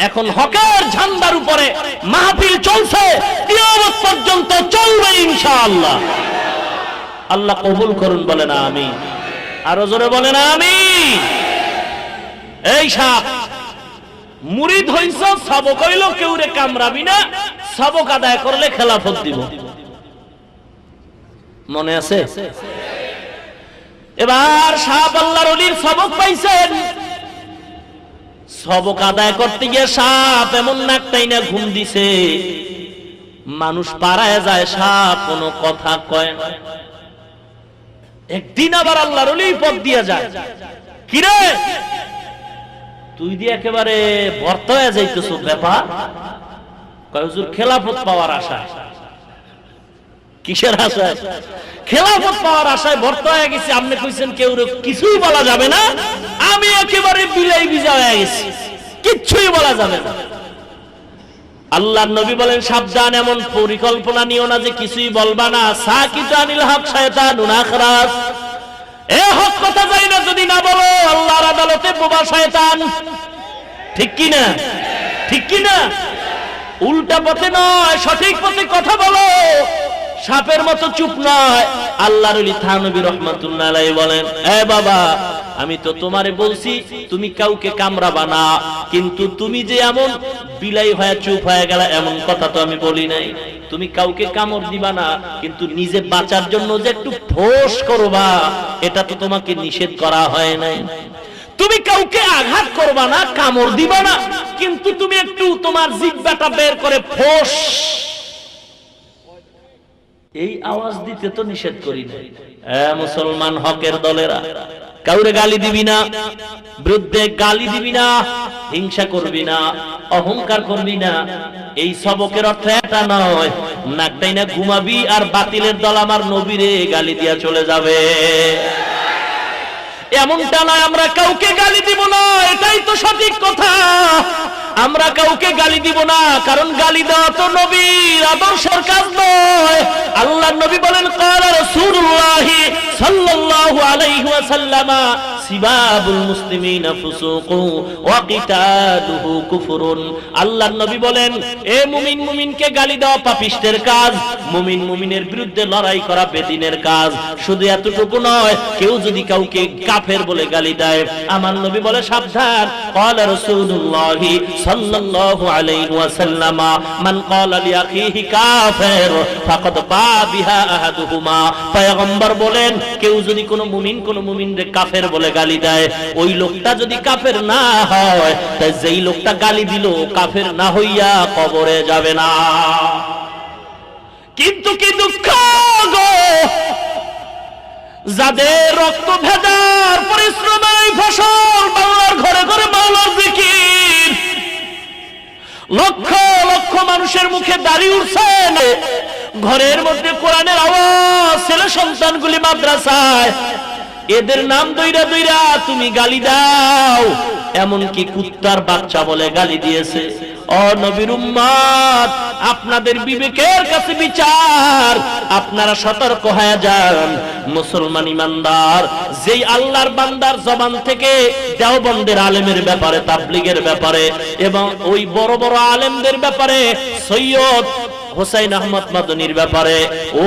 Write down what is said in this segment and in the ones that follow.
এখন হকের ঝান্ডার উপরে মাহফিল চলছে, কিয়ামত পর্যন্ত চলবে ইনশাআল্লাহ। আল্লাহ কবুল করুন, বলেন আমিন। আরো জোরে বলেন আমিন। এই সাপ মুরিদ হইছ, সবক হইল কেউরে কামড়াবি না, সবক আদায় করলে খেলাফত দিব। মনে আছে? এবার সাপ আল্লাহর ওলির সবক পাইছেন, সবক আদায় করতে গিয়ে সাপ এমন নাকটাই না ঘুম দিছে, মানুষ পাড়ায় যায়, সাপ কোনো কথা কয় না। একদিন আবার আল্লাহর ওলি পথ দিয়ে যায়, কিরে তুই দিয়ে একেবারে ভর্ত হয়ে যাইতেছ, ব্যাপার কয় হুজুর খেলাফত পাওয়ার আশায়। কিসের আশায়? খেলাফত পাওয়ার আশায় ভর্ত হয়ে গেছি। আপনি কইছেন কেউ কিছুই বলা যাবে না, আমি একেবারে বিলাই বিজা হয়ে গেছি, কিচ্ছুই বলা যাবে না। আল্লাহর নবী বলেন সাবধান, এমন পরিকল্পনা নিও না যে কিছুই বলবা না। সাকিতু আনিল হক শায়তানুন আখরাস, এ হক কথা যাই না যদি না বলো, আল্লাহর আদালতে বোবা শয়তান। ঠিক কি না? ঠিক কি না? উল্টা পথে নয়, সঠিক পথে কথা বলো, সাপের মতো চুপ নয়। আল্লাহর ওলি থানবী রাহমাতুল্লাহ আলাইহি বলেন, এ বাবা, আমি তো তোমারে বলছি তুমি কাউকে কামড়াবা না, কিন্তু তুমি যে এমন বিলাই হয়ে চুপ হয়ে গেল, এমন কথা তো আমি বলি নাই। তুমি কাউকে কামড় দিবা না, কিন্তু নিজে বাঁচার জন্য যে একটু ফোঁস করবা, এটা তো তোমাকে নিষেধ করা হয় নাই। তুমি কাউকে আঘাত করবা না, কামড় দিবা না, কিন্তু তুমি একটু তোমার জিহ্বাটা বের করে ফোঁস, এই আওয়াজ দিতে তো নিষেধ করি নাই। মুসলমান হকের দলেরা, কাউরে গালি দিবি না, বিরুদ্ধে গালি দিবি না, হিংসা করবি না, অহংকার করবি না। এই সবকের অর্থ এটা নয় নাকটাই না ঘুমাবি আর বাতিলের দল আমার নবীরে গালি দিয়া চলে যাবে, এমনটা নয়। আমরা কাউকে গালি দিব না, এটাই তো সঠিক কথা। আমরা কাউকে গালি দিব না, কারণ গালি দেওয়া তো নবীর আদর্শের কাজ নয়। আল্লাহর নবী বলেন ক্বালা রাসূলুল্লাহ সাল্লাল্লাহু আলাইহি ওয়াসাল্লাম সিবাবুল মুসলিমিনা ফুসুকু ওয়া কিতালুহু কুফরুন। আল্লাহর নবী বলেন, এ মুমিন মুমিনকে গালি দেওয়া পাপিষ্টের কাজ, মুমিন মুমিনের বিরুদ্ধে লড়াই করা বেদিনের কাজ। শুধু এতটুকু নয়, কেউ যদি কাউকে কাফের বলে গালি দেয়, আমার নবী বলে সাবধান। ক্বালা রাসূলুল্লাহ সাল্লাল্লাহু আলাইহি ওয়াসাল্লাম মান ক্বালা লিআখিহি কাফির ফাকাদ বা বিহা আহাদুহুমা। পয়গম্বর বলেন, কেউ যদি কোনো মুমিনরে কাফের বলে গালি দেয়, ওই লোকটা যদি কাফের না হয়, তাই যেই লোকটা গালি দিল কাফের না হইয়া কবরে যাবে না। কিন্তু কি দুঃখ গো, যাদের রক্ত ভেদার পরিশ্রমের ফসল বাংলার ঘরে ঘরে মাওলার জিকির, লক্ষ লক্ষ মানুষের মুখে দাঁড়িয়ে উঠছে, ঘরের মধ্যে কোরআনের আওয়াজ, ছেলে সন্তানগুলি মাদ্রাসায়, এদের নাম দইরা দইরা তুমি গালি দাও। এমনকি কুত্তার বাচ্চা বলে গালি দিয়েছে। ও নবীর উম্মত, আপনাদের বিবেকের কাছে বিচার, আপনারা সতর্ক হয়ে যান। মুসলমান ইমানদার যেই আল্লাহর বান্দার জবান থেকে দেওবন্দের আলেমের ব্যাপারে, তাবলীগের ব্যাপারে এবং ওই বড় বড় আলেমদের ব্যাপারে, সৈয়দ হুসাইন আহমদ মাদনীর ব্যাপারে, ও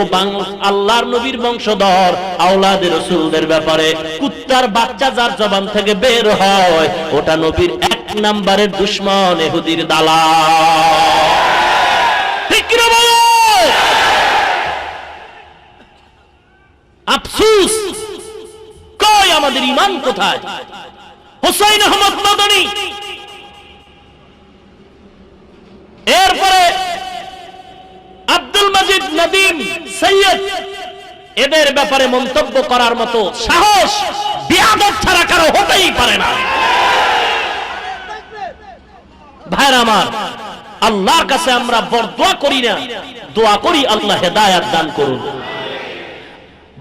আল্লাহর নবীর বংশধর আওলাদে রাসূলদের ব্যাপারে কুত্তার বাচ্চা যার জবান থেকে বের হয়, ওটা নবীর এক নাম্বারের দুশমন, ইহুদির দালাল। ঠিক কি না বলো? আফসোস, কই আমাদের ঈমান কোথায়? হুসাইন আহমদ মাদনী, এরপরে আব্দুল মাজিদ নদীম, সৈয়দ, এদের ব্যাপারে মন্তব্য করার মতো সাহস বিয়াদব ছাড়া কারো হতেই পারে না। ভাইরা আমার, আল্লাহর কাছে আমরা বরদোয়া করি না, দোয়া করি আল্লাহ হেদায়েত দান করুন।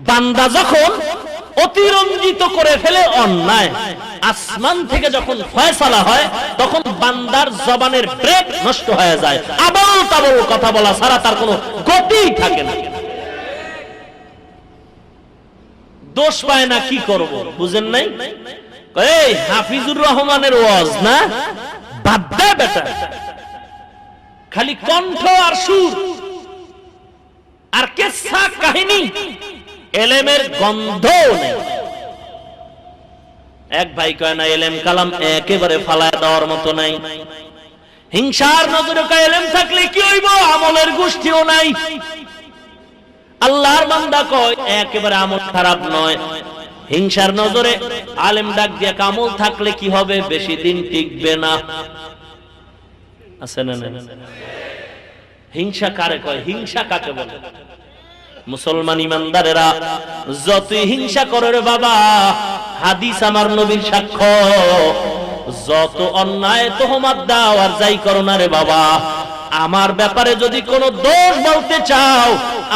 বান্দা যখন অতিরঞ্জিত করে ফেলে অন্যায়, আসমান থেকে যখন ফয়সালা হয়, তখন বান্দার জবানের ব্রেক নষ্ট হয়ে যায়, আবল তাবল কথা বলা ছাড়া তার কোনো গতি থাকে না। দোষ পায় না, কি করব বুঝেন নাই? এই হাফিজুর রহমানের ওয়াজ না, বাদ দে বেটা, খালি কণ্ঠ আর সুর আর কিসসা কাহিনী, এলেমের গন্ধ নেই। এক ভাই কয় না এলেম কালাম একেবারে ফালায় দেওয়ার মতো নাই। হিংসার নজরে কয় এলেম থাকলে কি হইব, আমলের গোষ্ঠীও নাই। আল্লাহর বান্দা কয় একেবারে আমল খারাপ নয়, হিংসার নজরে আলেম ডাক দিয়া আমল থাকলে কি হবে, বেশি দিন টিকবে না। আছে না? হিংসা কারে কয়, হিংসা কাকে বলে? মুসলমান ইমানদারেরা যতই হিংসা করে রে বাবা, হাদিস আমার নবীর সাক্ষ্য, যত অন্যায় তোহমাত দাও আর যাই করো না রে বাবা, আমার ব্যাপারে যদি কোনো দোষ বলতে চাও,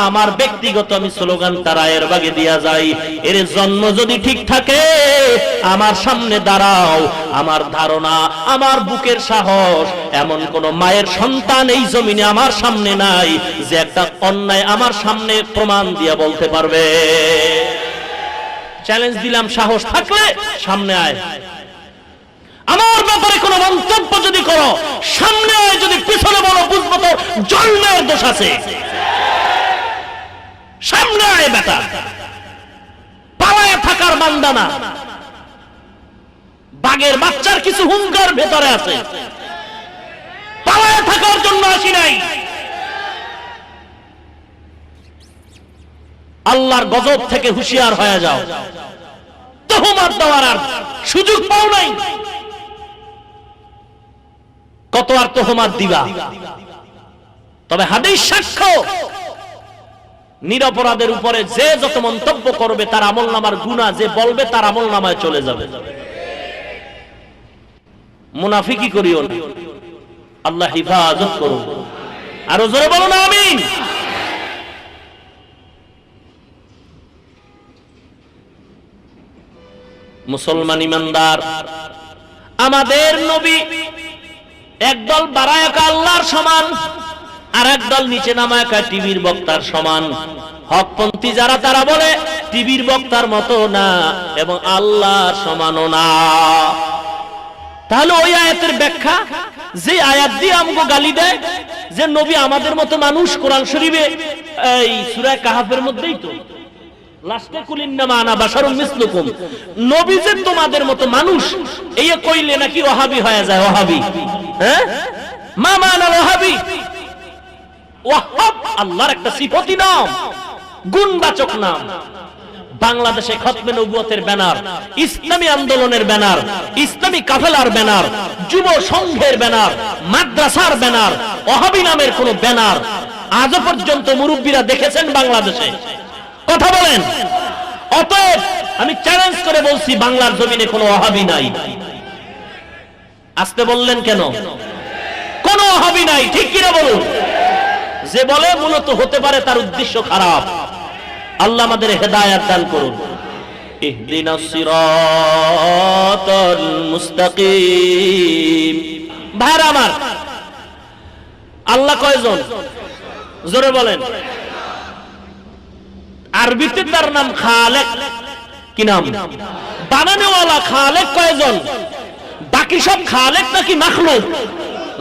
আমার ব্যক্তিগত আমি স্লোগান তারায়ের বাগে দিয়া যাই, এর জন্ম যদি ঠিক থাকে আমার সামনে দাঁড়াও। আমার ধারণা, আমার বুকের সাহস, এমন কোন মায়ের সন্তান এই জমিনে আমার সামনে নাই যে একটা অন্যায় আমার সামনে প্রমাণ দিয়া বলতে পারবে। চ্যালেঞ্জ দিলাম, সাহস থাকলে সামনে আয়। আমার ব্যাপারে কোন মন্তব্য যদি করো, সামনে আয়, যদি পিছনে বলো বুঝবো তো জন্মের দোষ আছে। সামনে আয় বেটা, পালায় থাকার বান্দা না। বাঘের বাচ্চার কিছু হুঙ্কার ভেতরে আছে, পালায় থাকার জন্য আসি নাই। আল্লাহর গজব থেকে হুঁশিয়ার হয়ে যাও, তোহমাত দেওয়ার আর সুযোগ পাও নাই। কত আর তোহমাত দিবা? তবে হাদিস সাক্ষ্য, নিরপরাধের উপরে যে যত মন্তব্য করবে তার আমলনামার গুনাহ যে বলবে তার আমলনামায় চলে যাবে। মুনাফিকি করিও না, আল্লাহ হিফাজত করুন। আরো জোরে বলুন আমিন। মুসলমান ইমানদার, আমাদের নবী একদল বাড়ায়াকা আল্লাহর সমান, আর একদল নিচে নামায়াকা টিভির বক্তার সমান। হকপন্থী যারা তারা বলে টিভির বক্তার মতো না এবং আল্লাহর সমানও না। তাহলে ওই আয়াতের ব্যাখ্যা, যে আয়াত দিয়ে আমগো গালি দেয় যে নবী আমাদের মতো মানুষ, কোরআন শরীফে এই সূরা কাহাফের মধ্যেই তো লাস্টে কুলিন্নামা আনা বাশারুম মিসলুকুম, নবী যে তোমাদের মতো মানুষ, এই কইলে নাকি ওয়াহাবি হয়ে যায়। ওয়াহাবি, হ্যাঁ, মা মানা ওয়াহাবি। ওয়াহাব আল্লাহর একটা সিফতি নাম, গুণবাচক নাম। বাংলাদেশে খতমে নবুয়তের ব্যানার, ইসলামী আন্দোলনের ব্যানার, ইসলামী কাফেলার ব্যানার, যুব সংঘের ব্যানার, মাদ্রাসার ব্যানার, ওয়াহাবি নামের কোন ব্যানার আজও পর্যন্ত মুরব্বীরা দেখেছেন বাংলাদেশে? কথা বলেন। অতএব আমি চ্যালেঞ্জ করে বলছি, বাংলার জমিনে কোনো ওয়াহাবি নাই। আসতে বললেন কেন? কোনো ওয়াহাবি নাই, ঠিক কিনা বলুন? যে বলে মূলত হতে পারে তার উদ্দেশ্য খারাপ। আল্লাহ আমাদের হেদায়েত দান করুন। ইহদিনাস সিরাতাল মুস্তাকিম। ভাইরা আমার, আল্লাহ কয়জন? জোরে বলেন। আরবিতে তার নাম খালেক। কি নাম? বানানেওয়ালা খালেক কয়জন? বাকি সব খালেক নাকি মাখলুক?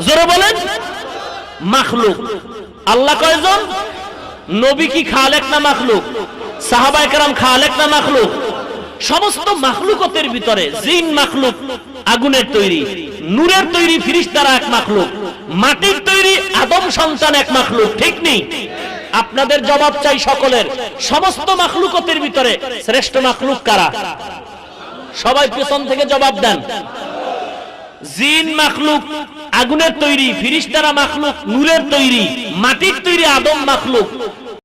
জোরে বলেন। মাখলুক। আল্লাহ কয়জন? নবী কি খালেক না মাখলুক? সাহাবায়ে কেরাম খালেক না মাখলুক? সমস্ত মাখলুকতের ভিতরে জিন মাখলুক, আগুনের তৈরি, নূরের তৈরি ফেরেশতারা এক মাখলুক, মাটির তৈরি আদম সন্তান এক মাখলুক, ঠিক নেই? আপনাদের জবাব চাই সকলের। সমস্ত মাখলুকতের ভিতরে শ্রেষ্ঠ মাখলুক কারা? সবাই পেছন থেকে জবাব দেন। জিন মাখলুক, আগুনের তৈরি, ফেরেশতারা মাখলুক, নূরের তৈরি, মাটির তৈরি আদম মাখলুক।